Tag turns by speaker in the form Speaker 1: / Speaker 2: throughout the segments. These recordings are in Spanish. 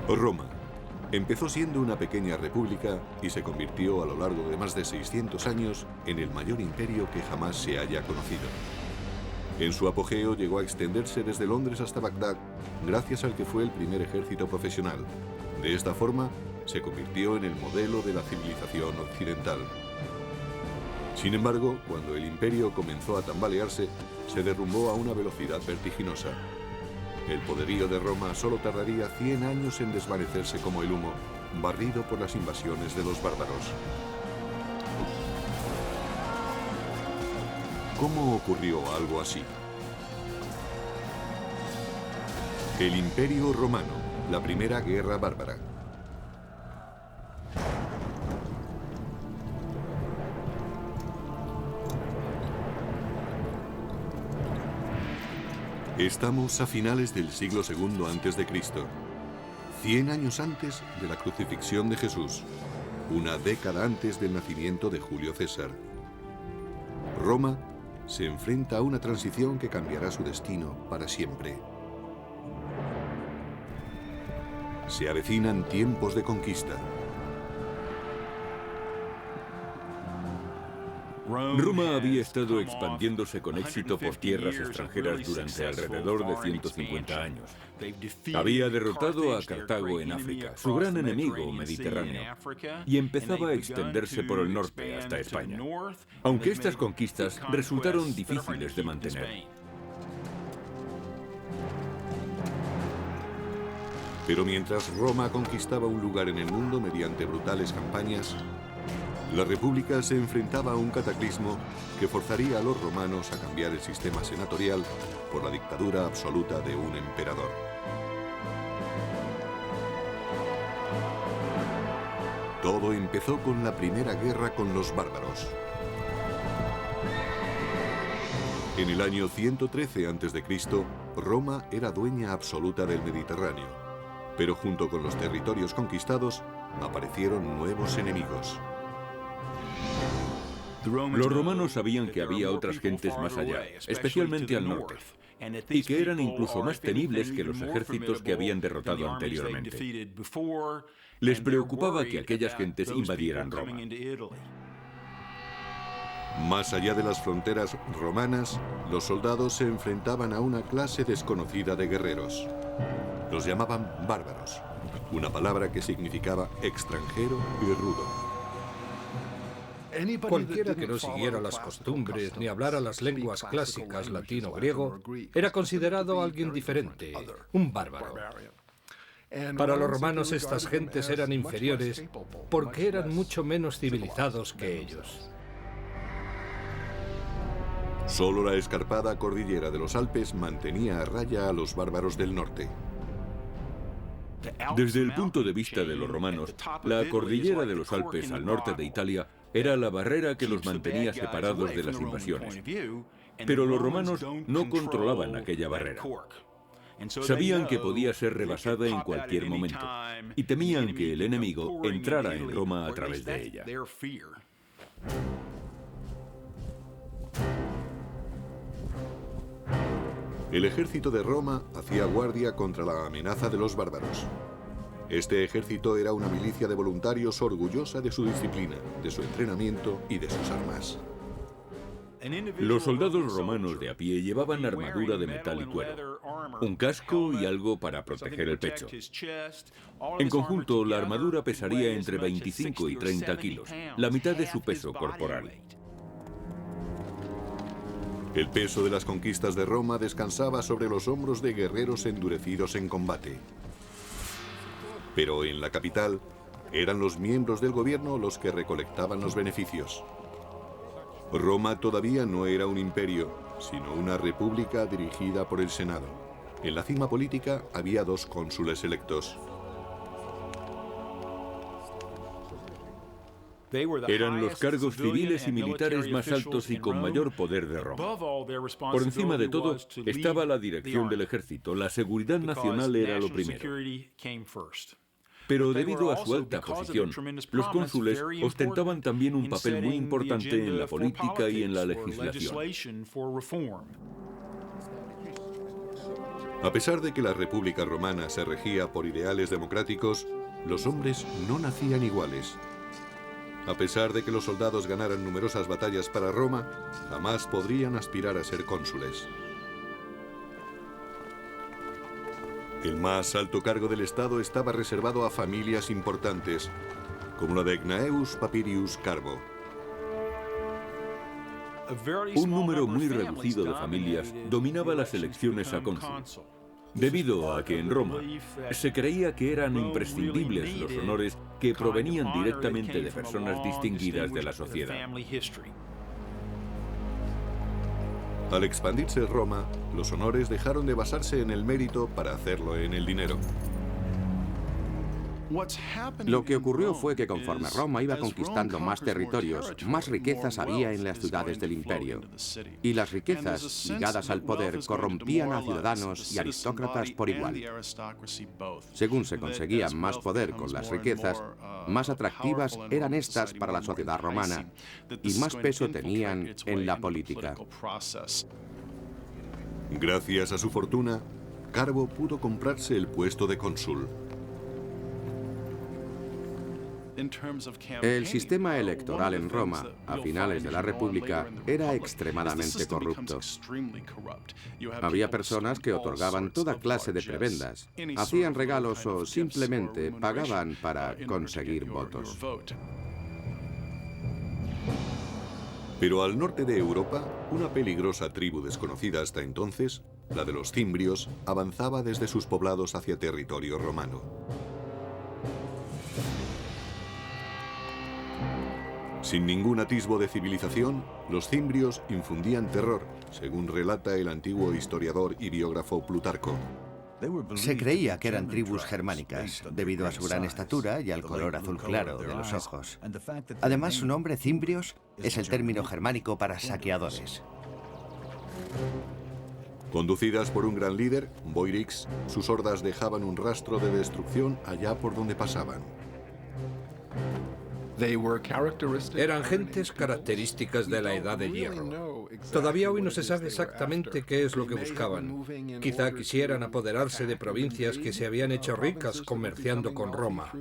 Speaker 1: Roma empezó siendo una pequeña república y se convirtió a lo largo de más de 600 años en el mayor imperio que jamás se haya conocido. En su apogeo llegó a extenderse desde Londres hasta Bagdad, gracias al que fue el primer ejército profesional. De esta forma, se convirtió en el modelo de la civilización occidental. Sin embargo, cuando el imperio comenzó a tambalearse, se derrumbó a una velocidad vertiginosa. El poderío de Roma solo tardaría 100 años en desvanecerse como el humo, barrido por las invasiones de los bárbaros. ¿Cómo ocurrió algo así? El Imperio Romano, la primera guerra bárbara. Estamos a finales del siglo II a.C., 100 años antes de la crucifixión de Jesús, una década antes del nacimiento de Julio César. Roma se enfrenta a una transición que cambiará su destino para siempre. Se avecinan tiempos de conquista.
Speaker 2: Roma había estado expandiéndose con éxito por tierras extranjeras durante alrededor de 150 años. Había derrotado a Cartago en África, su gran enemigo mediterráneo, y empezaba a extenderse por el norte hasta España, aunque estas conquistas resultaron difíciles de mantener.
Speaker 1: Pero mientras Roma conquistaba un lugar en el mundo mediante brutales campañas, la República se enfrentaba a un cataclismo que forzaría a los romanos a cambiar el sistema senatorial por la dictadura absoluta de un emperador. Todo empezó con la primera guerra con los bárbaros. En el año 113 a.C., Roma era dueña absoluta del Mediterráneo, pero junto con los territorios conquistados aparecieron nuevos enemigos.
Speaker 2: Los romanos sabían que había otras gentes más allá, especialmente al norte, y que eran incluso más temibles que los ejércitos que habían derrotado anteriormente. Les preocupaba que aquellas gentes invadieran Roma.
Speaker 1: Más allá de las fronteras romanas, los soldados se enfrentaban a una clase desconocida de guerreros. Los llamaban bárbaros, una palabra que significaba extranjero y rudo.
Speaker 3: Cualquiera que no siguiera las costumbres ni hablara las lenguas clásicas latino o griego era considerado alguien diferente, un bárbaro. Para los romanos estas gentes eran inferiores porque eran mucho menos civilizados que ellos.
Speaker 1: Solo la escarpada cordillera de los Alpes mantenía a raya a los bárbaros del norte.
Speaker 2: Desde el punto de vista de los romanos, la cordillera de los Alpes al norte de Italia era la barrera que los mantenía separados de las invasiones. Pero los romanos no controlaban aquella barrera. Sabían que podía ser rebasada en cualquier momento y temían que el enemigo entrara en Roma a través de ella.
Speaker 1: El ejército de Roma hacía guardia contra la amenaza de los bárbaros. Este ejército era una milicia de voluntarios orgullosa de su disciplina, de su entrenamiento y de sus armas.
Speaker 2: Los soldados romanos de a pie llevaban armadura de metal y cuero, un casco y algo para proteger el pecho. En conjunto, la armadura pesaría entre 25 y 30 kilos, la mitad de su peso corporal.
Speaker 1: El peso de las conquistas de Roma descansaba sobre los hombros de guerreros endurecidos en combate. Pero en la capital, eran los miembros del gobierno los que recolectaban los beneficios. Roma todavía no era un imperio, sino una república dirigida por el Senado. En la cima política había 2 cónsules electos.
Speaker 2: Eran los cargos civiles y militares más altos y con mayor poder de Roma. Por encima de todo estaba la dirección del ejército. La seguridad nacional era lo primero. Pero debido a su alta posición, los cónsules ostentaban también un papel muy importante en la política y en la legislación.
Speaker 1: A pesar de que la República Romana se regía por ideales democráticos, los hombres no nacían iguales. A pesar de que los soldados ganaran numerosas batallas para Roma, jamás podrían aspirar a ser cónsules. El más alto cargo del Estado estaba reservado a familias importantes, como la de Gnaeus Papirius Carbo.
Speaker 2: Un número muy reducido de familias dominaba las elecciones a cónsul, debido a que en Roma se creía que eran imprescindibles los honores que provenían directamente de personas distinguidas de la sociedad.
Speaker 1: Al expandirse Roma, los honores dejaron de basarse en el mérito para hacerlo en el dinero.
Speaker 4: Lo que ocurrió fue que conforme Roma iba conquistando más territorios, más riquezas había en las ciudades del imperio. Y las riquezas ligadas al poder corrompían a ciudadanos y aristócratas por igual. Según se conseguía más poder con las riquezas, más atractivas eran estas para la sociedad romana y más peso tenían en la política.
Speaker 1: Gracias a su fortuna, Carbo pudo comprarse el puesto de cónsul.
Speaker 4: El sistema electoral en Roma, a finales de la República, era extremadamente corrupto. Había personas que otorgaban toda clase de prebendas, hacían regalos o simplemente pagaban para conseguir votos.
Speaker 1: Pero al norte de Europa, una peligrosa tribu desconocida hasta entonces, la de los cimbrios, avanzaba desde sus poblados hacia territorio romano. Sin ningún atisbo de civilización, los cimbrios infundían terror, según relata el antiguo historiador y biógrafo Plutarco.
Speaker 5: Se creía que eran tribus germánicas, debido a su gran estatura y al color azul claro de los ojos. Además, su nombre, cimbrios, es el término germánico para saqueadores.
Speaker 1: Conducidas por un gran líder, Boirix, sus hordas dejaban un rastro de destrucción allá por donde pasaban.
Speaker 3: Eran gentes características de la Edad de Hierro. Todavía hoy no se sabe exactamente qué es lo que buscaban. Quizá quisieran apoderarse de provincias que se habían hecho ricas comerciando con Roma.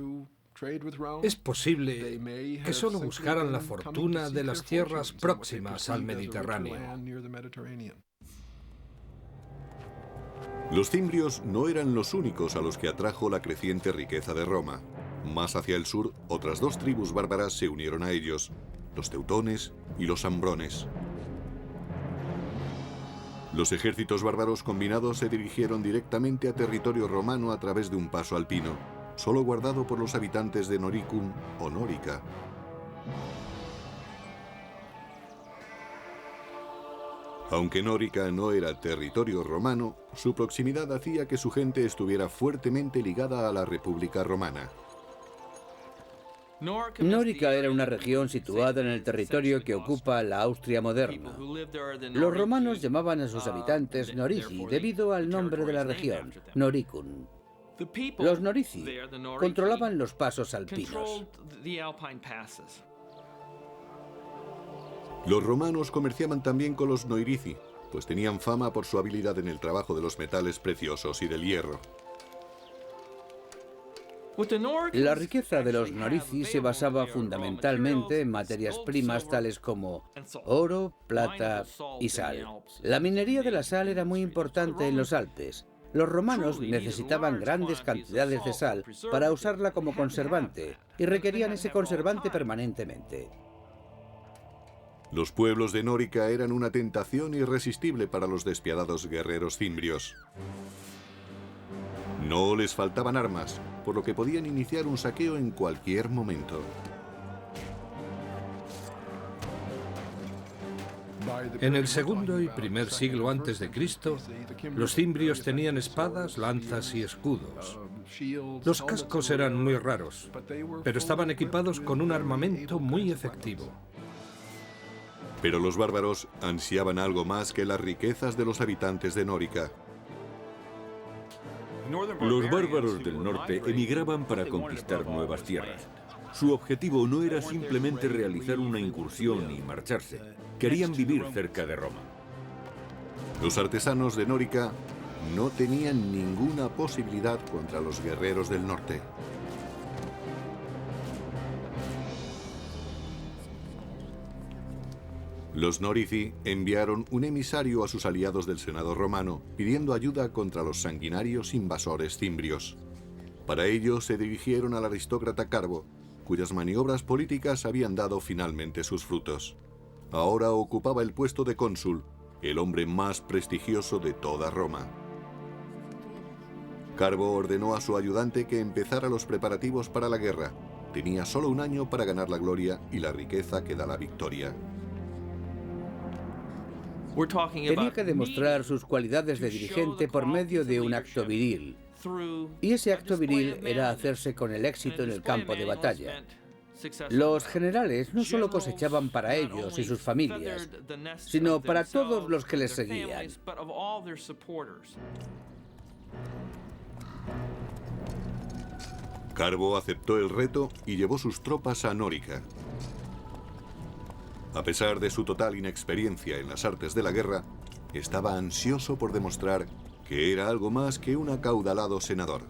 Speaker 3: Es posible que solo buscaran la fortuna de las tierras próximas al Mediterráneo.
Speaker 1: Los cimbrios no eran los únicos a los que atrajo la creciente riqueza de Roma. Más hacia el sur, otras dos tribus bárbaras se unieron a ellos, los teutones y los ambrones. Los ejércitos bárbaros combinados se dirigieron directamente a territorio romano a través de un paso alpino, solo guardado por los habitantes de Noricum o Nórica. Aunque Nórica no era territorio romano, su proximidad hacía que su gente estuviera fuertemente ligada a la República Romana.
Speaker 6: Nórica era una región situada en el territorio que ocupa la Austria moderna. Los romanos llamaban a sus habitantes Norici debido al nombre de la región, Noricum. Los Norici controlaban los pasos alpinos.
Speaker 1: Los romanos comerciaban también con los Noirici, pues tenían fama por su habilidad en el trabajo de los metales preciosos y del hierro.
Speaker 6: La riqueza de los Norici se basaba fundamentalmente en materias primas tales como oro, plata y sal. La minería de la sal era muy importante en los Alpes. Los romanos necesitaban grandes cantidades de sal para usarla como conservante y requerían ese conservante permanentemente.
Speaker 1: Los pueblos de Nórica eran una tentación irresistible para los despiadados guerreros cimbrios. No les faltaban armas, por lo que podían iniciar un saqueo en cualquier momento.
Speaker 3: En el segundo y primer siglo antes de Cristo, los cimbrios tenían espadas, lanzas y escudos. Los cascos eran muy raros, pero estaban equipados con un armamento muy efectivo.
Speaker 1: Pero los bárbaros ansiaban algo más que las riquezas de los habitantes de Nórica.
Speaker 2: Los bárbaros del norte emigraban para conquistar nuevas tierras. Su objetivo no era simplemente realizar una incursión y marcharse. Querían vivir cerca de Roma.
Speaker 1: Los artesanos de Nórica no tenían ninguna posibilidad contra los guerreros del norte. Los Norici enviaron un emisario a sus aliados del Senado romano pidiendo ayuda contra los sanguinarios invasores cimbrios. Para ello se dirigieron al aristócrata Carbo, cuyas maniobras políticas habían dado finalmente sus frutos. Ahora ocupaba el puesto de cónsul, el hombre más prestigioso de toda Roma. Carbo ordenó a su ayudante que empezara los preparativos para la guerra. Tenía solo un año para ganar la gloria y la riqueza que da la victoria.
Speaker 6: Tenía que demostrar sus cualidades de dirigente por medio de un acto viril. Y ese acto viril era hacerse con el éxito en el campo de batalla. Los generales no solo cosechaban para ellos y sus familias, sino para todos los que les seguían.
Speaker 1: Carbo aceptó el reto y llevó sus tropas a Nórica. A pesar de su total inexperiencia en las artes de la guerra, estaba ansioso por demostrar que era algo más que un acaudalado senador.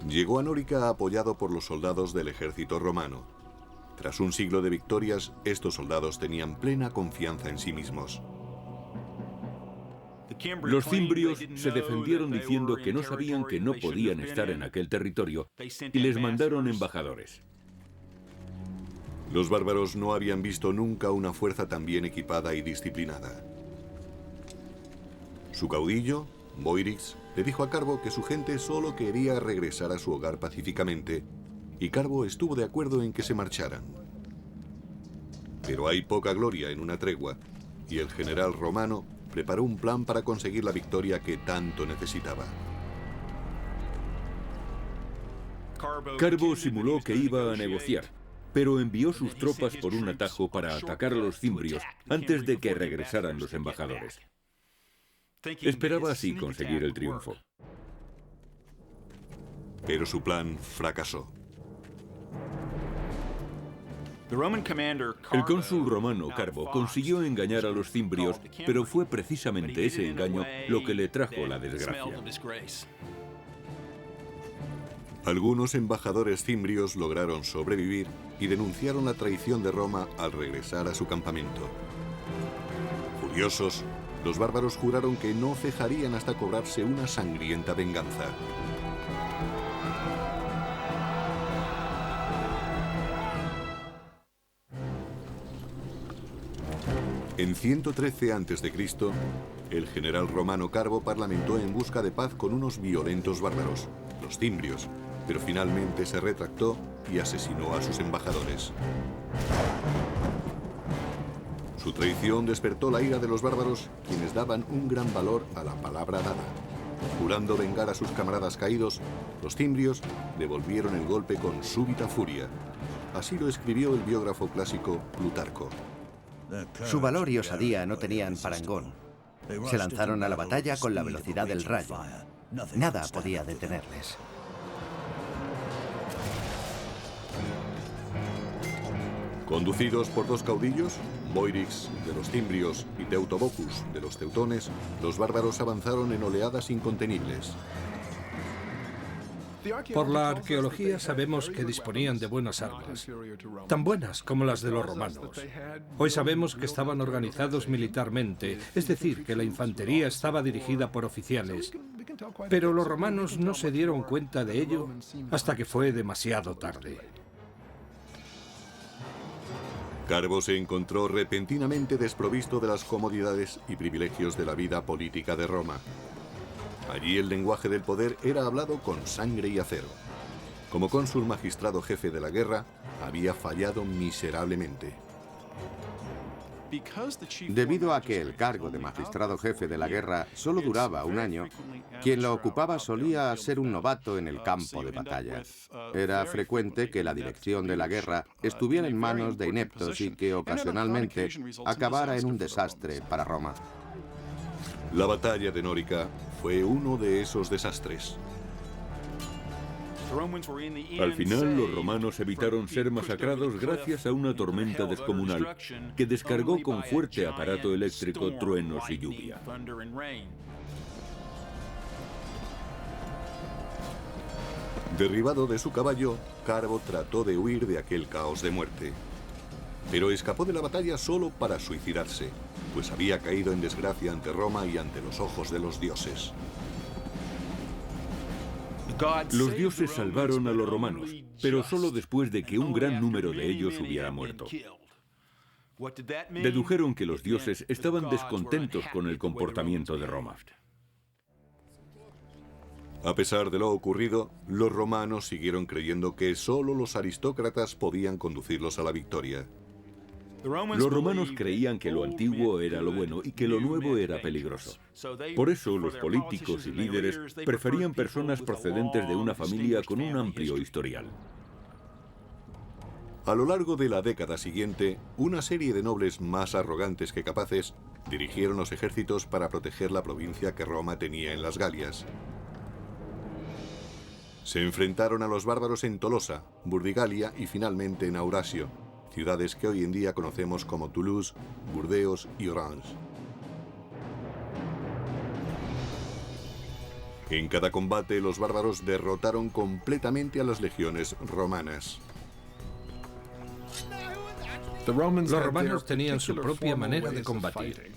Speaker 1: Llegó a Nórica apoyado por los soldados del ejército romano. Tras un siglo de victorias, estos soldados tenían plena confianza en sí mismos.
Speaker 2: Los cimbrios se defendieron diciendo que no sabían que no podían estar en aquel territorio y les mandaron embajadores.
Speaker 1: Los bárbaros no habían visto nunca una fuerza tan bien equipada y disciplinada. Su caudillo, Boirix, le dijo a Carbo que su gente solo quería regresar a su hogar pacíficamente, y Carbo estuvo de acuerdo en que se marcharan. Pero hay poca gloria en una tregua, y el general romano preparó un plan para conseguir la victoria que tanto necesitaba.
Speaker 2: Carbo simuló que iba a negociar, pero envió sus tropas por un atajo para atacar a los cimbrios antes de que regresaran los embajadores. Esperaba así conseguir el triunfo.
Speaker 1: Pero su plan fracasó.
Speaker 2: El cónsul romano Carbo consiguió engañar a los cimbrios, pero fue precisamente ese engaño lo que le trajo la desgracia.
Speaker 1: Algunos embajadores cimbrios lograron sobrevivir y denunciaron la traición de Roma al regresar a su campamento. Furiosos, los bárbaros juraron que no cejarían hasta cobrarse una sangrienta venganza. En 113 a.C., el general romano Carbo parlamentó en busca de paz con unos violentos bárbaros, los cimbrios, pero finalmente se retractó y asesinó a sus embajadores. Su traición despertó la ira de los bárbaros, quienes daban un gran valor a la palabra dada. Jurando vengar a sus camaradas caídos, los cimbrios devolvieron el golpe con súbita furia. Así lo escribió el biógrafo clásico Plutarco.
Speaker 5: Su valor y osadía no tenían parangón. Se lanzaron a la batalla con la velocidad del rayo. Nada podía detenerles.
Speaker 1: Conducidos por dos caudillos, Boirix de los cimbrios y Teutobocus de los teutones, los bárbaros avanzaron en oleadas incontenibles.
Speaker 3: Por la arqueología sabemos que disponían de buenas armas, tan buenas como las de los romanos. Hoy sabemos que estaban organizados militarmente, es decir, que la infantería estaba dirigida por oficiales, pero los romanos no se dieron cuenta de ello hasta que fue demasiado tarde.
Speaker 1: Carbo se encontró repentinamente desprovisto de las comodidades y privilegios de la vida política de Roma. Allí el lenguaje del poder era hablado con sangre y acero. Como cónsul magistrado jefe de la guerra, había fallado miserablemente.
Speaker 4: Debido a que el cargo de magistrado jefe de la guerra solo duraba un año, quien lo ocupaba solía ser un novato en el campo de batalla. Era frecuente que la dirección de la guerra estuviera en manos de ineptos y que ocasionalmente acabara en un desastre para Roma.
Speaker 1: La batalla de Nórica fue uno de esos desastres.
Speaker 2: Al final, los romanos evitaron ser masacrados gracias a una tormenta descomunal que descargó con fuerte aparato eléctrico truenos y lluvia.
Speaker 1: Derribado de su caballo, Carbo trató de huir de aquel caos de muerte. Pero escapó de la batalla solo para suicidarse, pues había caído en desgracia ante Roma y ante los ojos de los dioses.
Speaker 2: Los dioses salvaron a los romanos, pero solo después de que un gran número de ellos hubiera muerto. Dedujeron que los dioses estaban descontentos con el comportamiento de Roma.
Speaker 1: A pesar de lo ocurrido, los romanos siguieron creyendo que solo los aristócratas podían conducirlos a la victoria.
Speaker 2: Los romanos creían que lo antiguo era lo bueno y que lo nuevo era peligroso. Por eso los políticos y líderes preferían personas procedentes de una familia con un amplio historial.
Speaker 1: A lo largo de la década siguiente, una serie de nobles más arrogantes que capaces dirigieron los ejércitos para proteger la provincia que Roma tenía en las Galias. Se enfrentaron a los bárbaros en Tolosa, Burdigalia y finalmente en Aurasio, ciudades que hoy en día conocemos como Toulouse, Burdeos y Orange. En cada combate, los bárbaros derrotaron completamente a las legiones romanas.
Speaker 3: Los romanos tenían su propia manera de combatir.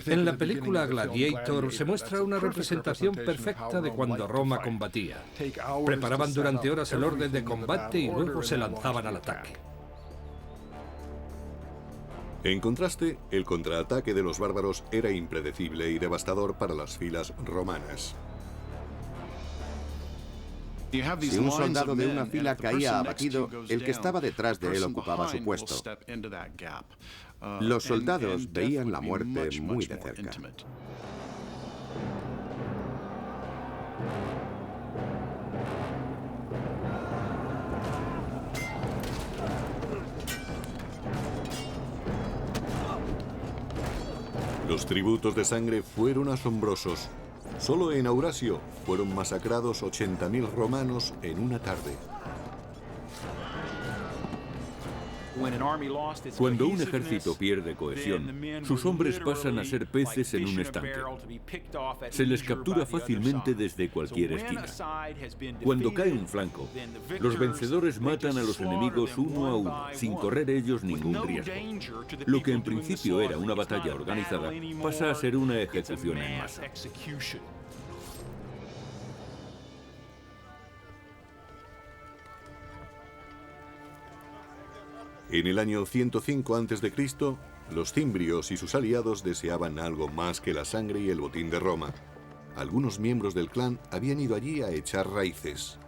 Speaker 3: En la película Gladiator se muestra una representación perfecta de cuando Roma combatía. Preparaban durante horas el orden de combate y luego se lanzaban al ataque.
Speaker 1: En contraste, el contraataque de los bárbaros era impredecible y devastador para las filas romanas.
Speaker 4: Si un soldado de una fila caía abatido, el que estaba detrás de él ocupaba su puesto. Los soldados veían la muerte muy de cerca.
Speaker 1: Los tributos de sangre fueron asombrosos. Solo en Aurasio fueron masacrados 80.000 romanos en una tarde.
Speaker 2: Cuando un ejército pierde cohesión, sus hombres pasan a ser peces en un estanque. Se les captura fácilmente desde cualquier esquina. Cuando cae un flanco, los vencedores matan a los enemigos uno a uno, sin correr ellos ningún riesgo. Lo que en principio era una batalla organizada pasa a ser una ejecución en masa.
Speaker 1: En el año 105 a.C., los cimbrios y sus aliados deseaban algo más que la sangre y el botín de Roma. Algunos miembros del clan habían ido allí a echar raíces.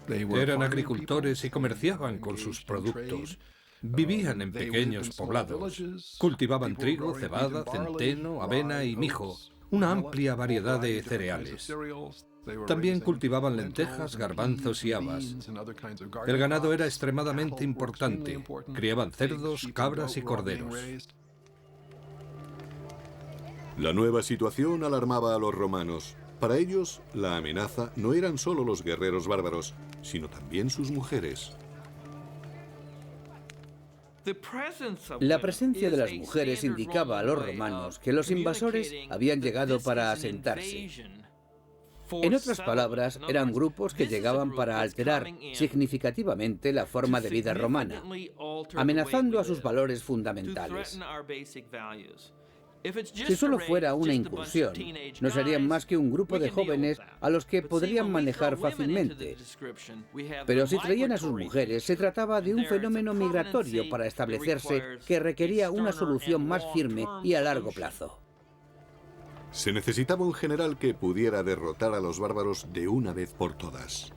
Speaker 3: Eran agricultores y comerciaban con sus productos. Vivían en pequeños poblados. Cultivaban trigo, cebada, centeno, avena y mijo, una amplia variedad de cereales. También cultivaban lentejas, garbanzos y habas. El ganado era extremadamente importante. Criaban cerdos, cabras y corderos.
Speaker 1: La nueva situación alarmaba a los romanos. Para ellos, la amenaza no eran solo los guerreros bárbaros, sino también sus mujeres.
Speaker 6: La presencia de las mujeres indicaba a los romanos que los invasores habían llegado para asentarse. En otras palabras, eran grupos que llegaban para alterar significativamente la forma de vida romana, amenazando a sus valores fundamentales. Si solo fuera una incursión, no serían más que un grupo de jóvenes a los que podrían manejar fácilmente. Pero si traían a sus mujeres, se trataba de un fenómeno migratorio para establecerse que requería una solución más firme y a largo plazo.
Speaker 1: Se necesitaba un general que pudiera derrotar a los bárbaros de una vez por todas.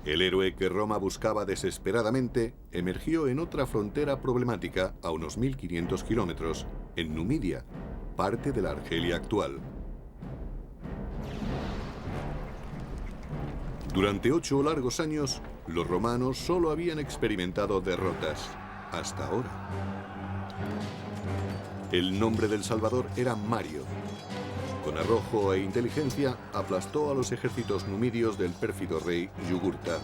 Speaker 1: El héroe que Roma buscaba desesperadamente emergió en otra frontera problemática a unos 1500 kilómetros, en Numidia, parte de la Argelia actual. Durante 8 largos años, los romanos solo habían experimentado derrotas, hasta ahora. El nombre del Salvador era Mario. Con arrojo e inteligencia, aplastó a los ejércitos numidios del pérfido rey Yugurta.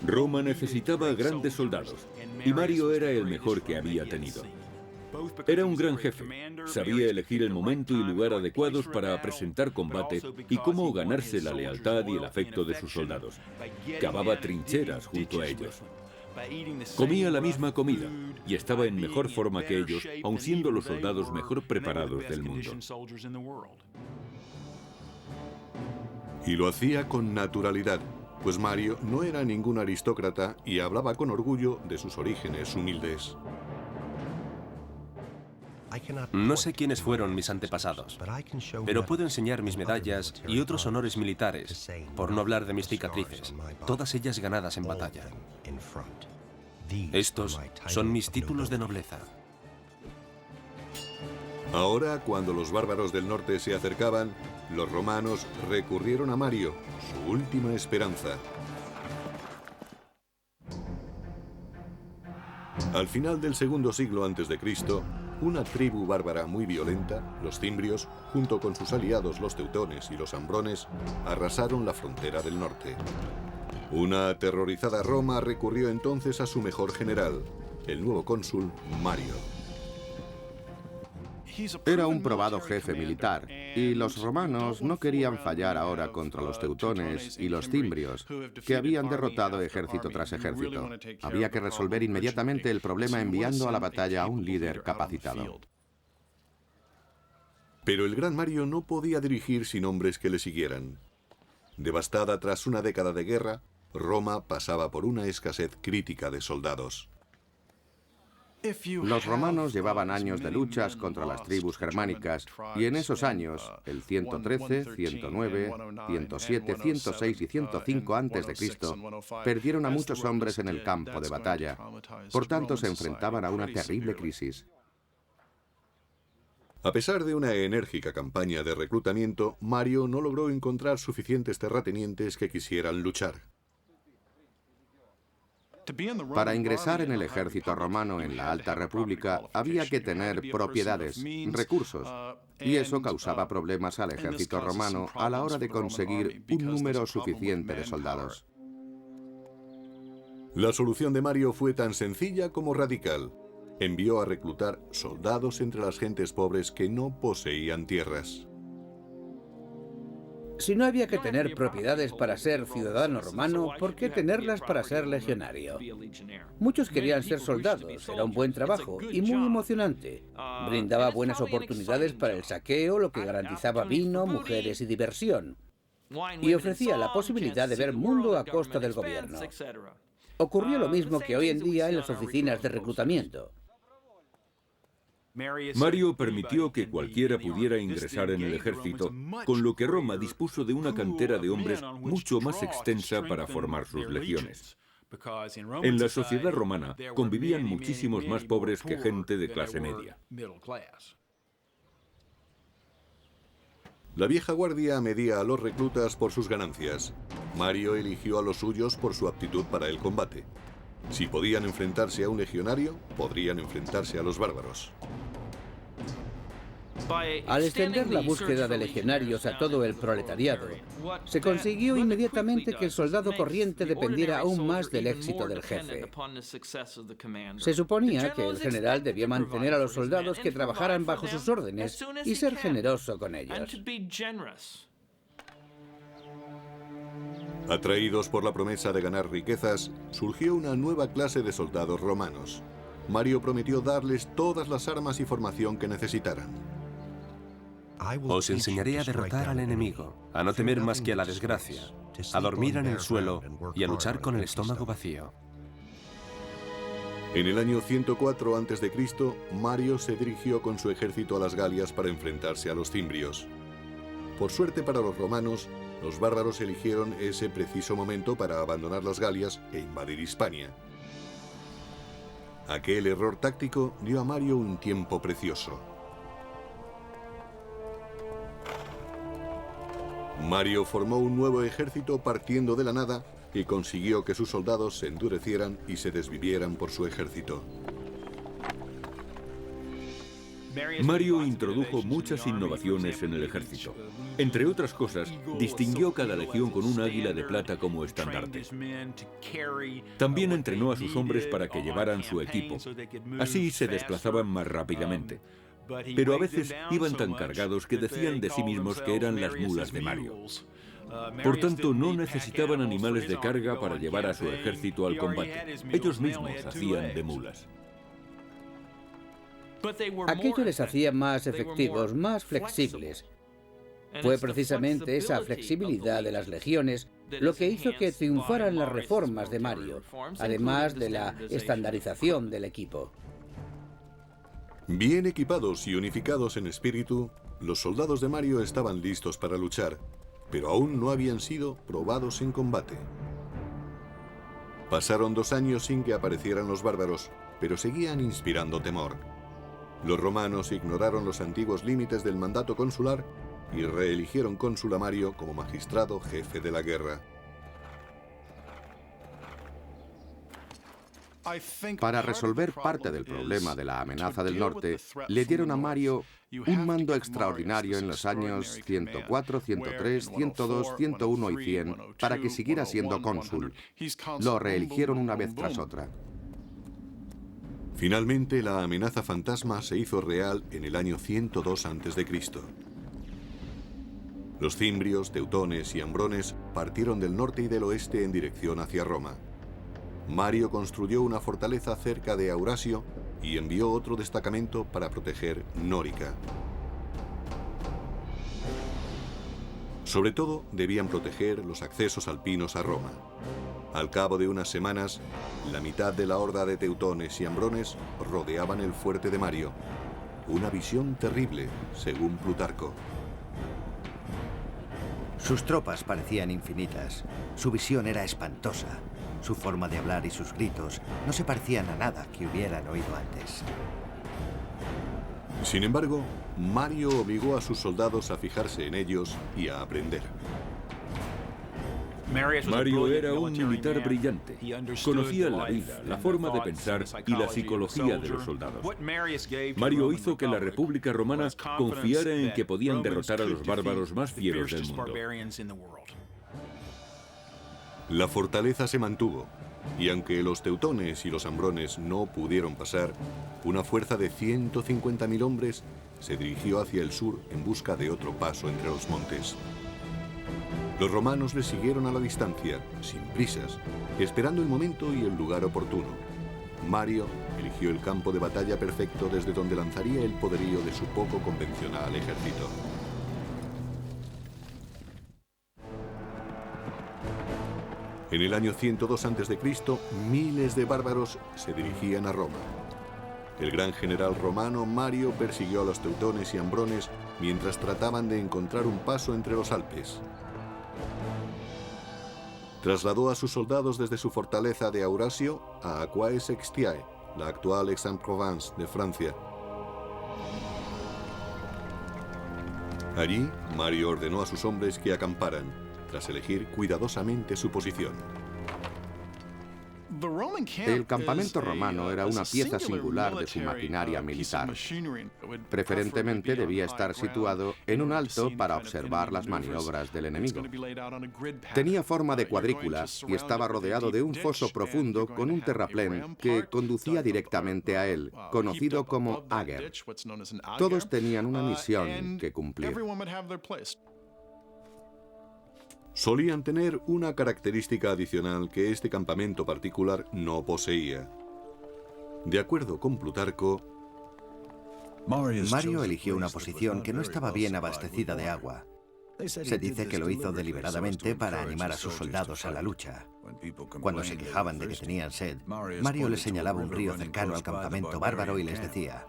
Speaker 2: Roma necesitaba grandes soldados, y Mario era el mejor que había tenido. Era un gran jefe, sabía elegir el momento y lugar adecuados para presentar combate y cómo ganarse la lealtad y el afecto de sus soldados. Cavaba trincheras junto a ellos. Comía la misma comida y estaba en mejor forma que ellos, aun siendo los soldados mejor preparados del mundo.
Speaker 1: Y lo hacía con naturalidad, pues Mario no era ningún aristócrata y hablaba con orgullo de sus orígenes humildes.
Speaker 7: No sé quiénes fueron mis antepasados, pero puedo enseñar mis medallas y otros honores militares, por no hablar de mis cicatrices, todas ellas ganadas en batalla. Estos son mis títulos de nobleza.
Speaker 1: Ahora, cuando los bárbaros del norte se acercaban, los romanos recurrieron a Mario, su última esperanza. Al final del segundo siglo a.C., una tribu bárbara muy violenta, los cimbrios, junto con sus aliados los teutones y los ambrones, arrasaron la frontera del norte. Una aterrorizada Roma recurrió entonces a su mejor general, el nuevo cónsul Mario.
Speaker 4: Era un probado jefe militar, y los romanos no querían fallar ahora contra los teutones y los cimbrios, que habían derrotado ejército tras ejército. Había que resolver inmediatamente el problema enviando a la batalla a un líder capacitado.
Speaker 1: Pero el gran Mario no podía dirigir sin hombres que le siguieran. Devastada tras una década de guerra, Roma pasaba por una escasez crítica de soldados.
Speaker 4: Los romanos llevaban años de luchas contra las tribus germánicas, y en esos años, el 113, 109, 107, 106 y 105 a.C., perdieron a muchos hombres en el campo de batalla. Por tanto, se enfrentaban a una terrible crisis.
Speaker 1: A pesar de una enérgica campaña de reclutamiento, Mario no logró encontrar suficientes terratenientes que quisieran luchar.
Speaker 4: Para ingresar en el ejército romano en la Alta República había que tener propiedades, recursos, y eso causaba problemas al ejército romano a la hora de conseguir un número suficiente de soldados.
Speaker 1: La solución de Mario fue tan sencilla como radical. Envió a reclutar soldados entre las gentes pobres que no poseían tierras.
Speaker 6: Si no había que tener propiedades para ser ciudadano romano, ¿por qué tenerlas para ser legionario? Muchos querían ser soldados, era un buen trabajo y muy emocionante. Brindaba buenas oportunidades para el saqueo, lo que garantizaba vino, mujeres y diversión. Y ofrecía la posibilidad de ver mundo a costa del gobierno. Ocurrió lo mismo que hoy en día en las oficinas de reclutamiento.
Speaker 2: Mario permitió que cualquiera pudiera ingresar en el ejército, con lo que Roma dispuso de una cantera de hombres mucho más extensa para formar sus legiones. En la sociedad romana convivían muchísimos más pobres que gente de clase media.
Speaker 1: La vieja guardia medía a los reclutas por sus ganancias. Mario eligió a los suyos por su aptitud para el combate. Si podían enfrentarse a un legionario, podrían enfrentarse a los bárbaros.
Speaker 6: Al extender la búsqueda de legionarios a todo el proletariado, se consiguió inmediatamente que el soldado corriente dependiera aún más del éxito del jefe. Se suponía que el general debía mantener a los soldados que trabajaran bajo sus órdenes y ser generoso con ellos.
Speaker 1: Atraídos por la promesa de ganar riquezas, surgió una nueva clase de soldados romanos. Mario prometió darles todas las armas y formación que necesitaran.
Speaker 7: Os enseñaré a derrotar al enemigo, a no temer más que a la desgracia, a dormir en el suelo y a luchar con el estómago vacío.
Speaker 1: En el año 104 a.C., Mario se dirigió con su ejército a las Galias para enfrentarse a los cimbrios. Por suerte para los romanos, los bárbaros eligieron ese preciso momento para abandonar las Galias e invadir Hispania. Aquel error táctico dio a Mario un tiempo precioso. Mario formó un nuevo ejército partiendo de la nada y consiguió que sus soldados se endurecieran y se desvivieran por su ejército.
Speaker 2: Mario introdujo muchas innovaciones en el ejército. Entre otras cosas, distinguió cada legión con un águila de plata como estandarte. También entrenó a sus hombres para que llevaran su equipo. Así se desplazaban más rápidamente. Pero a veces iban tan cargados que decían de sí mismos que eran las mulas de Mario. Por tanto, no necesitaban animales de carga para llevar a su ejército al combate. Ellos mismos hacían de mulas.
Speaker 6: Aquello les hacía más efectivos, más flexibles. Fue precisamente esa flexibilidad de las legiones lo que hizo que triunfaran las reformas de Mario, además de la estandarización del equipo.
Speaker 1: Bien equipados y unificados en espíritu, los soldados de Mario estaban listos para luchar, pero aún no habían sido probados en combate. Pasaron 2 años sin que aparecieran los bárbaros, pero seguían inspirando temor. Los romanos ignoraron los antiguos límites del mandato consular y reeligieron cónsul a Mario como magistrado jefe de la guerra.
Speaker 4: Para resolver parte del problema de la amenaza del norte, le dieron a Mario un mando extraordinario en los años 104, 103, 102, 101 y 100 para que siguiera siendo cónsul. Lo reeligieron una vez tras otra.
Speaker 1: Finalmente, la amenaza fantasma se hizo real en el año 102 a.C. Los cimbrios, teutones y ambrones partieron del norte y del oeste en dirección hacia Roma. Mario construyó una fortaleza cerca de Aurasio y envió otro destacamento para proteger Nórica. Sobre todo, debían proteger los accesos alpinos a Roma. Al cabo de unas semanas, la mitad de la horda de teutones y ambrones rodeaban el fuerte de Mario. Una visión terrible, según Plutarco.
Speaker 5: Sus tropas parecían infinitas. Su visión era espantosa. Su forma de hablar y sus gritos no se parecían a nada que hubieran oído antes.
Speaker 1: Sin embargo, Mario obligó a sus soldados a fijarse en ellos y a aprender.
Speaker 2: Mario era un militar brillante. Conocía la vida, la forma de pensar y la psicología de los soldados. Mario hizo que la República Romana confiara en que podían derrotar a los bárbaros más fieros del mundo.
Speaker 1: La fortaleza se mantuvo, y aunque los teutones y los ambrones no pudieron pasar, una fuerza de 150.000 hombres se dirigió hacia el sur en busca de otro paso entre los montes. Los romanos les siguieron a la distancia, sin prisas, esperando el momento y el lugar oportuno. Mario eligió el campo de batalla perfecto desde donde lanzaría el poderío de su poco convencional ejército. En el año 102 a.C., miles de bárbaros se dirigían a Roma. El gran general romano Mario persiguió a los teutones y ambrones mientras trataban de encontrar un paso entre los Alpes. Trasladó a sus soldados desde su fortaleza de Aurasio a Aquae-Sextiae, la actual Aix-en-Provence de Francia. Allí, Mario ordenó a sus hombres que acamparan, tras elegir cuidadosamente su posición.
Speaker 4: El campamento romano era una pieza singular de su maquinaria militar. Preferentemente debía estar situado en un alto para observar las maniobras del enemigo. Tenía forma de cuadrícula y estaba rodeado de un foso profundo con un terraplén que conducía directamente a él, conocido como Ager. Todos tenían una misión que cumplir.
Speaker 1: Solían tener una característica adicional que este campamento particular no poseía. De acuerdo con Plutarco,
Speaker 5: Mario eligió una posición que no estaba bien abastecida de agua. Se dice que lo hizo deliberadamente para animar a sus soldados a la lucha. Cuando se quejaban de que tenían sed, Mario les señalaba un río cercano al campamento bárbaro y les decía: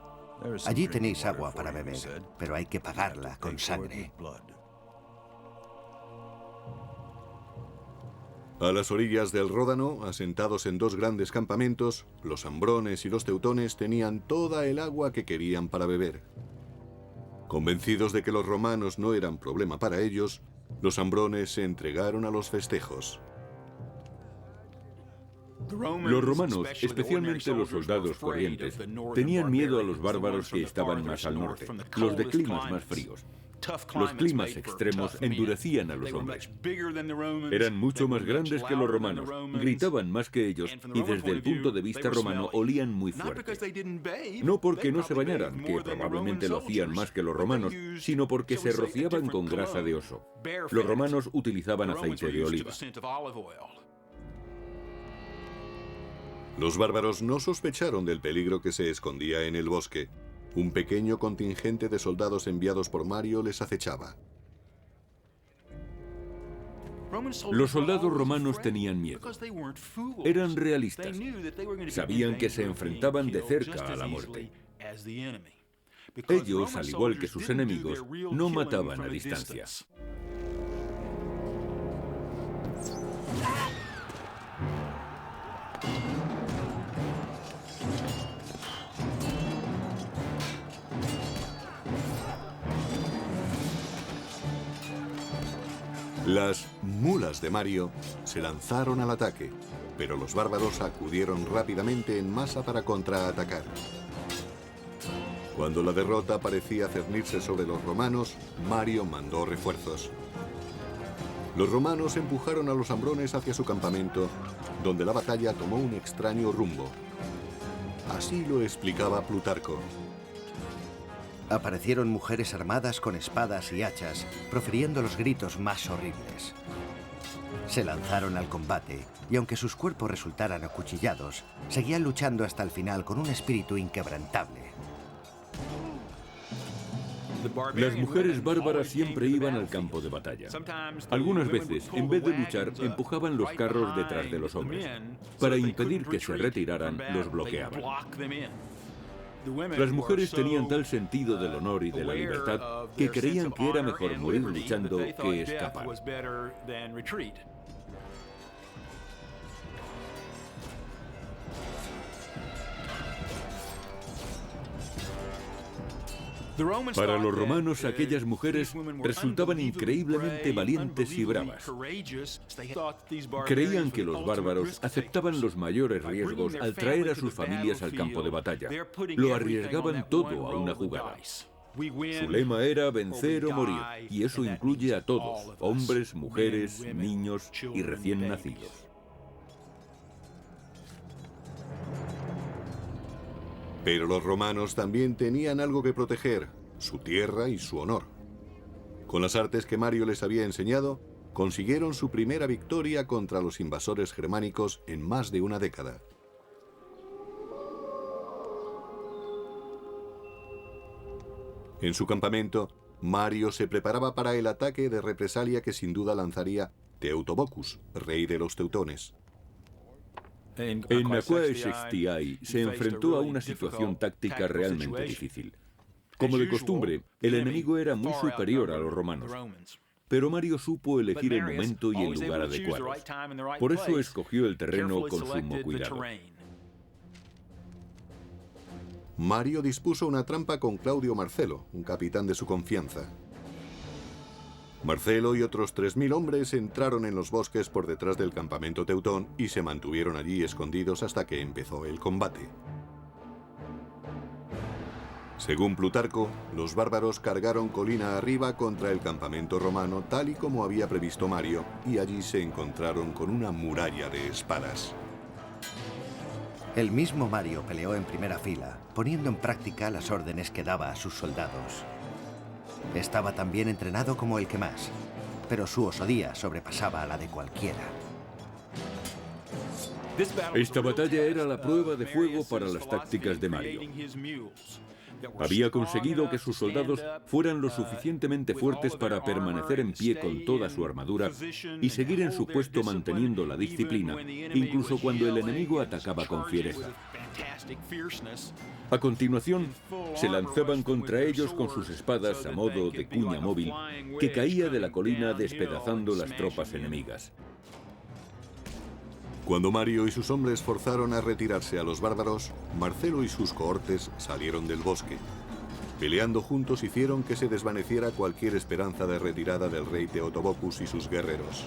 Speaker 5: allí tenéis agua para beber, pero hay que pagarla con sangre.
Speaker 1: A las orillas del Ródano, asentados en dos grandes campamentos, los ambrones y los teutones tenían toda el agua que querían para beber. Convencidos de que los romanos no eran problema para ellos, los ambrones se entregaron a los festejos.
Speaker 2: Los romanos, especialmente los soldados corrientes, tenían miedo a los bárbaros que estaban más al norte, los de climas más fríos. Los climas extremos endurecían a los hombres. Eran mucho más grandes que los romanos, gritaban más que ellos y desde el punto de vista romano olían muy fuerte. No porque no se bañaran, que probablemente lo hacían más que los romanos, sino porque se rociaban con grasa de oso. Los romanos utilizaban aceite de oliva.
Speaker 1: Los bárbaros no sospecharon del peligro que se escondía en el bosque. Un pequeño contingente de soldados enviados por Mario les acechaba.
Speaker 2: Los soldados romanos tenían miedo. Eran realistas. Sabían que se enfrentaban de cerca a la muerte. Ellos, al igual que sus enemigos, no mataban a distancia.
Speaker 1: Las mulas de Mario se lanzaron al ataque, pero los bárbaros acudieron rápidamente en masa para contraatacar. Cuando la derrota parecía cernirse sobre los romanos, Mario mandó refuerzos. Los romanos empujaron a los ambrones hacia su campamento, donde la batalla tomó un extraño rumbo. Así lo explicaba Plutarco.
Speaker 5: Aparecieron mujeres armadas con espadas y hachas, profiriendo los gritos más horribles. Se lanzaron al combate, y aunque sus cuerpos resultaran acuchillados, seguían luchando hasta el final con un espíritu inquebrantable.
Speaker 2: Las mujeres bárbaras siempre iban al campo de batalla. Algunas veces, en vez de luchar, empujaban los carros detrás de los hombres. Para impedir que se retiraran, los bloqueaban. Las mujeres tenían tal sentido del honor y de la libertad que creían que era mejor morir luchando que escapar. Para los romanos, aquellas mujeres resultaban increíblemente valientes y bravas. Creían que los bárbaros aceptaban los mayores riesgos al traer a sus familias al campo de batalla. Lo arriesgaban todo a una jugada. Su lema era vencer o morir, y eso incluye a todos, hombres, mujeres, niños y recién nacidos.
Speaker 1: Pero los romanos también tenían algo que proteger, su tierra y su honor. Con las artes que Mario les había enseñado, consiguieron su primera victoria contra los invasores germánicos en más de una década. En su campamento, Mario se preparaba para el ataque de represalia que sin duda lanzaría Teutobochus, rey de los teutones.
Speaker 2: En Aquae Sextiae se enfrentó a una situación táctica realmente difícil. Como de costumbre, el enemigo era muy superior a los romanos. Pero Mario supo elegir el momento y el lugar adecuados. Por eso escogió el terreno con sumo cuidado.
Speaker 1: Mario dispuso una trampa con Claudio Marcelo, un capitán de su confianza. Marcelo y otros 3000 hombres entraron en los bosques por detrás del campamento teutón y se mantuvieron allí escondidos hasta que empezó el combate. Según Plutarco, los bárbaros cargaron colina arriba contra el campamento romano tal y como había previsto Mario, y allí se encontraron con una muralla de espadas.
Speaker 5: El mismo Mario peleó en primera fila, poniendo en práctica las órdenes que daba a sus soldados. Estaba tan bien entrenado como el que más, pero su osadía sobrepasaba a la de cualquiera.
Speaker 2: Esta batalla era la prueba de fuego para las tácticas de Mario. Había conseguido que sus soldados fueran lo suficientemente fuertes para permanecer en pie con toda su armadura y seguir en su puesto manteniendo la disciplina, incluso cuando el enemigo atacaba con fiereza. A continuación, se lanzaban contra ellos con sus espadas a modo de cuña móvil que caía de la colina despedazando las tropas enemigas.
Speaker 1: Cuando Mario y sus hombres forzaron a retirarse a los bárbaros, Marcelo y sus cohortes salieron del bosque. Peleando juntos hicieron que se desvaneciera cualquier esperanza de retirada del rey Teutobokus y sus guerreros.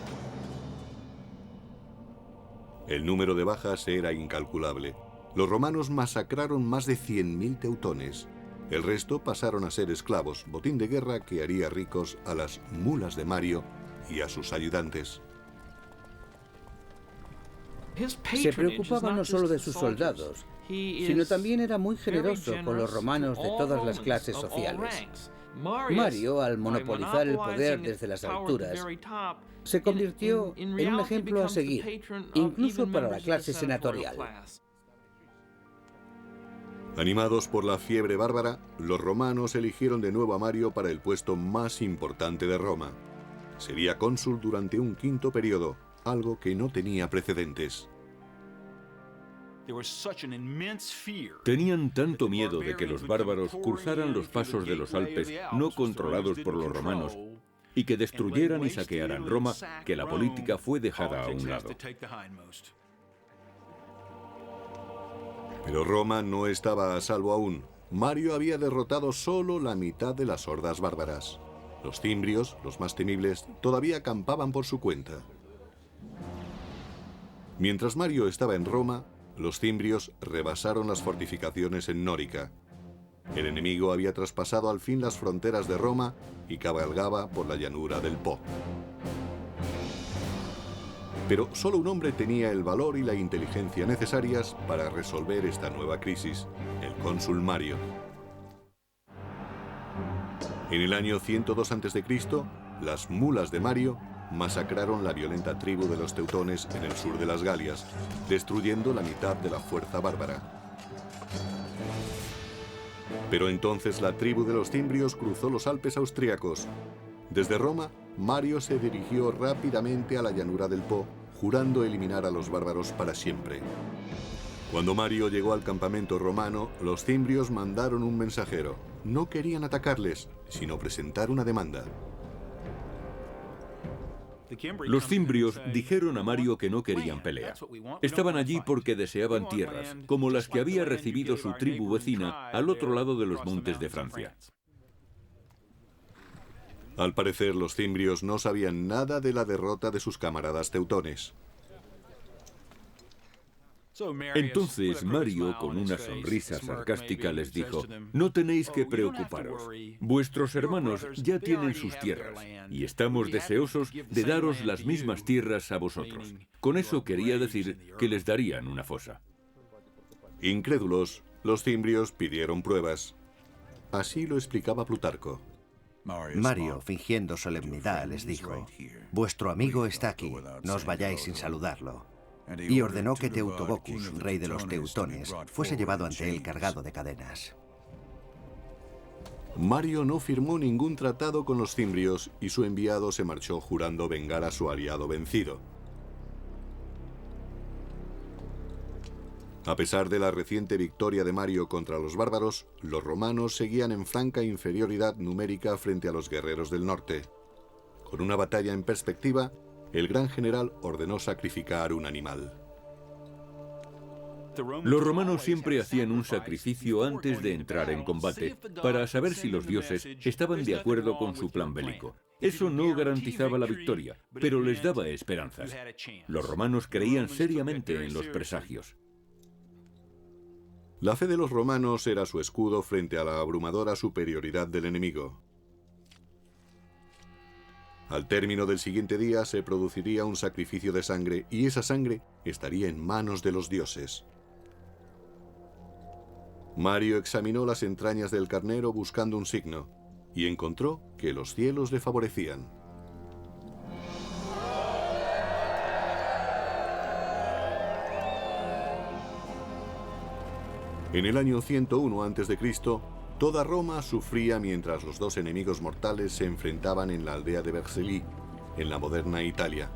Speaker 1: El número de bajas era incalculable. Los romanos masacraron más de 100.000 teutones. El resto pasaron a ser esclavos, botín de guerra que haría ricos a las mulas de Mario y a sus ayudantes.
Speaker 6: Se preocupaba no solo de sus soldados, sino también era muy generoso con los romanos de todas las clases sociales. Mario, al monopolizar el poder desde las alturas, se convirtió en un ejemplo a seguir, incluso para la clase senatorial.
Speaker 1: Animados por la fiebre bárbara, los romanos eligieron de nuevo a Mario para el puesto más importante de Roma. Sería cónsul durante un quinto periodo, algo que no tenía precedentes.
Speaker 2: Tenían tanto miedo de que los bárbaros cruzaran los pasos de los Alpes no controlados por los romanos y que destruyeran y saquearan Roma, que la política fue dejada a un lado.
Speaker 1: Pero Roma no estaba a salvo aún. Mario había derrotado solo la mitad de las hordas bárbaras. Los cimbrios, los más temibles, todavía acampaban por su cuenta. Mientras Mario estaba en Roma, los cimbrios rebasaron las fortificaciones en Nórica. El enemigo había traspasado al fin las fronteras de Roma y cabalgaba por la llanura del Po. Pero solo un hombre tenía el valor y la inteligencia necesarias para resolver esta nueva crisis, el cónsul Mario. En el año 102 a.C., las mulas de Mario masacraron la violenta tribu de los teutones en el sur de las Galias, destruyendo la mitad de la fuerza bárbara. Pero entonces la tribu de los cimbrios cruzó los Alpes austríacos. Desde Roma, Mario se dirigió rápidamente a la llanura del Po, jurando eliminar a los bárbaros para siempre. Cuando Mario llegó al campamento romano, los cimbrios mandaron un mensajero. No querían atacarles, sino presentar una demanda.
Speaker 2: Los cimbrios dijeron a Mario que no querían pelea. Estaban allí porque deseaban tierras, como las que había recibido su tribu vecina al otro lado de los montes de Francia.
Speaker 1: Al parecer, los cimbrios no sabían nada de la derrota de sus camaradas teutones.
Speaker 2: Entonces Mario, con una sonrisa sarcástica, les dijo: «No tenéis que preocuparos. Vuestros hermanos ya tienen sus tierras, y estamos deseosos de daros las mismas tierras a vosotros». Con eso quería decir que les darían una fosa.
Speaker 1: Incrédulos, los cimbrios pidieron pruebas. Así lo explicaba Plutarco.
Speaker 5: Mario, fingiendo solemnidad, les dijo: «Vuestro amigo está aquí, no os vayáis sin saludarlo». Y ordenó que Teutobokus, rey de los teutones, fuese llevado ante él cargado de cadenas.
Speaker 1: Mario no firmó ningún tratado con los cimbrios y su enviado se marchó jurando vengar a su aliado vencido. A pesar de la reciente victoria de Mario contra los bárbaros, los romanos seguían en franca inferioridad numérica frente a los guerreros del norte. Con una batalla en perspectiva, el gran general ordenó sacrificar un animal.
Speaker 2: Los romanos siempre hacían un sacrificio antes de entrar en combate, para saber si los dioses estaban de acuerdo con su plan bélico. Eso no garantizaba la victoria, pero les daba esperanzas. Los romanos creían seriamente en los presagios.
Speaker 1: La fe de los romanos era su escudo frente a la abrumadora superioridad del enemigo. Al término del siguiente día se produciría un sacrificio de sangre y esa sangre estaría en manos de los dioses. Mario examinó las entrañas del carnero buscando un signo y encontró que los cielos le favorecían. En el año 101 a.C., toda Roma sufría mientras los dos enemigos mortales se enfrentaban en la aldea de Vercelli, en la moderna Italia.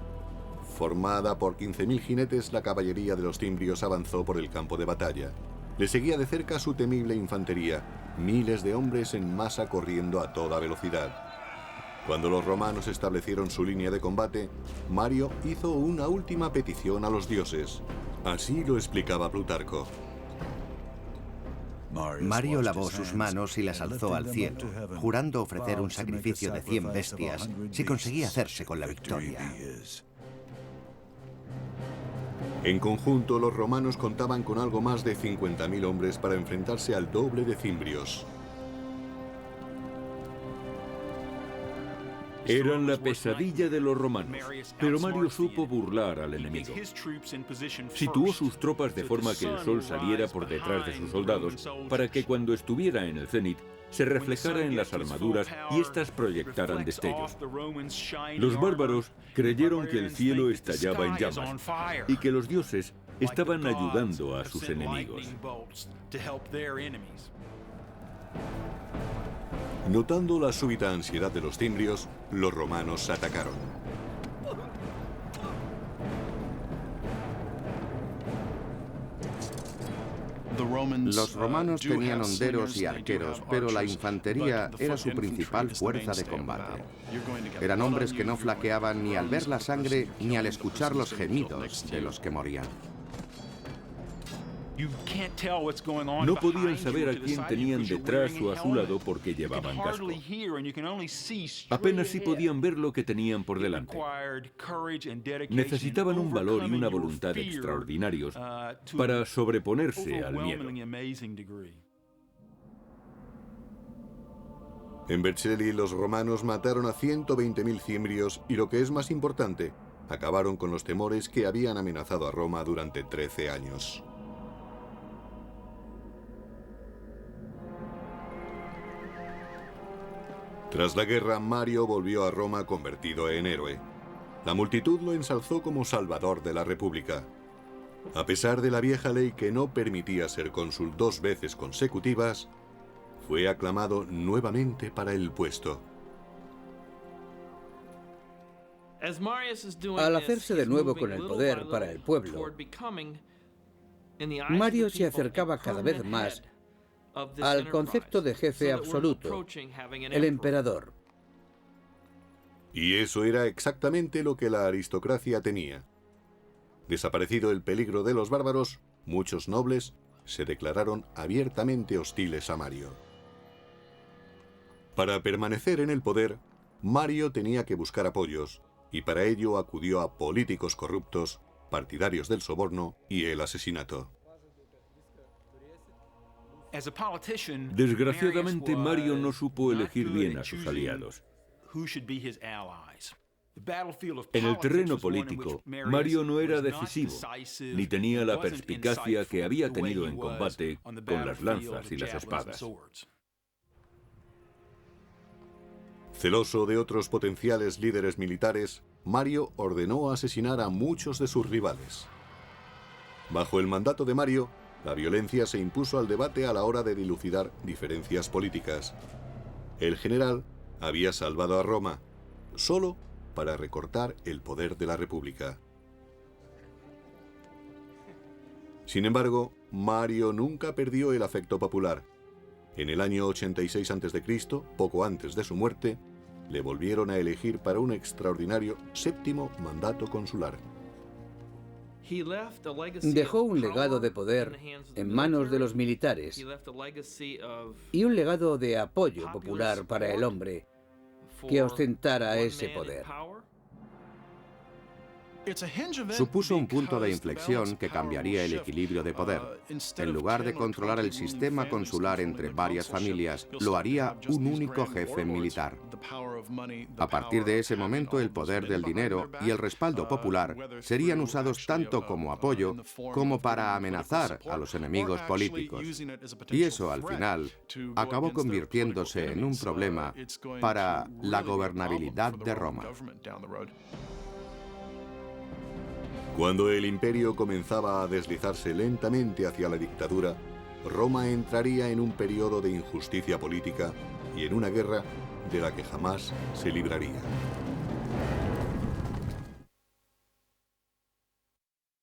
Speaker 1: Formada por 15.000 jinetes, la caballería de los cimbrios avanzó por el campo de batalla. Le seguía de cerca su temible infantería, miles de hombres en masa corriendo a toda velocidad. Cuando los romanos establecieron su línea de combate, Mario hizo una última petición a los dioses. Así lo explicaba Plutarco.
Speaker 5: Mario lavó sus manos y las alzó al cielo, jurando ofrecer un sacrificio de 100 bestias si conseguía hacerse con la victoria.
Speaker 1: En conjunto, los romanos contaban con algo más de 50.000 hombres para enfrentarse al doble de cimbrios.
Speaker 2: Eran la pesadilla de los romanos, pero Mario supo burlar al enemigo. Situó sus tropas de forma que el sol saliera por detrás de sus soldados, para que cuando estuviera en el cenit, se reflejara en las armaduras y éstas proyectaran destellos. Los bárbaros creyeron que el cielo estallaba en llamas y que los dioses estaban ayudando a sus enemigos.
Speaker 1: Notando la súbita ansiedad de los cimbrios, los romanos atacaron.
Speaker 4: Los romanos tenían honderos y arqueros, pero la infantería era su principal fuerza de combate. Eran hombres que no flaqueaban ni al ver la sangre ni al escuchar los gemidos de los que morían.
Speaker 2: No podían saber a quién tenían detrás o a su lado porque llevaban casco. Apenas si podían ver lo que tenían por delante. Necesitaban un valor y una voluntad extraordinarios para sobreponerse al miedo.
Speaker 1: En Vercelli, los romanos mataron a 120.000 cimbrios y, lo que es más importante, acabaron con los temores que habían amenazado a Roma durante 13 años. Tras la guerra, Mario volvió a Roma convertido en héroe. La multitud lo ensalzó como salvador de la República. A pesar de la vieja ley que no permitía ser cónsul 2 veces consecutivas, fue aclamado nuevamente para el puesto.
Speaker 6: Al hacerse de nuevo con el poder para el pueblo, Mario se acercaba cada vez más al concepto de jefe absoluto, el emperador.
Speaker 1: Y eso era exactamente lo que la aristocracia tenía. Desaparecido el peligro de los bárbaros, muchos nobles se declararon abiertamente hostiles a Mario. Para permanecer en el poder, Mario tenía que buscar apoyos, y para ello acudió a políticos corruptos, partidarios del soborno y el asesinato.
Speaker 2: Desgraciadamente, Mario no supo elegir bien a sus aliados. En el terreno político, Mario no era decisivo, ni tenía la perspicacia que había tenido en combate con las lanzas y las espadas.
Speaker 1: Celoso de otros potenciales líderes militares, Mario ordenó asesinar a muchos de sus rivales. Bajo el mandato de Mario, la violencia se impuso al debate a la hora de dilucidar diferencias políticas. El general había salvado a Roma, solo para recortar el poder de la República. Sin embargo, Mario nunca perdió el afecto popular. En el año 86 a.C., poco antes de su muerte, le volvieron a elegir para un extraordinario 7º mandato consular.
Speaker 6: Dejó un legado de poder en manos de los militares y un legado de apoyo popular para el hombre que ostentara ese poder.
Speaker 4: Supuso un punto de inflexión que cambiaría el equilibrio de poder. En lugar de controlar el sistema consular entre varias familias, lo haría un único jefe militar. A partir de ese momento, el poder del dinero y el respaldo popular serían usados tanto como apoyo como para amenazar a los enemigos políticos. Y eso, al final, acabó convirtiéndose en un problema para la gobernabilidad de Roma.
Speaker 1: Cuando el imperio comenzaba a deslizarse lentamente hacia la dictadura, Roma entraría en un periodo de injusticia política y en una guerra de la que jamás se libraría.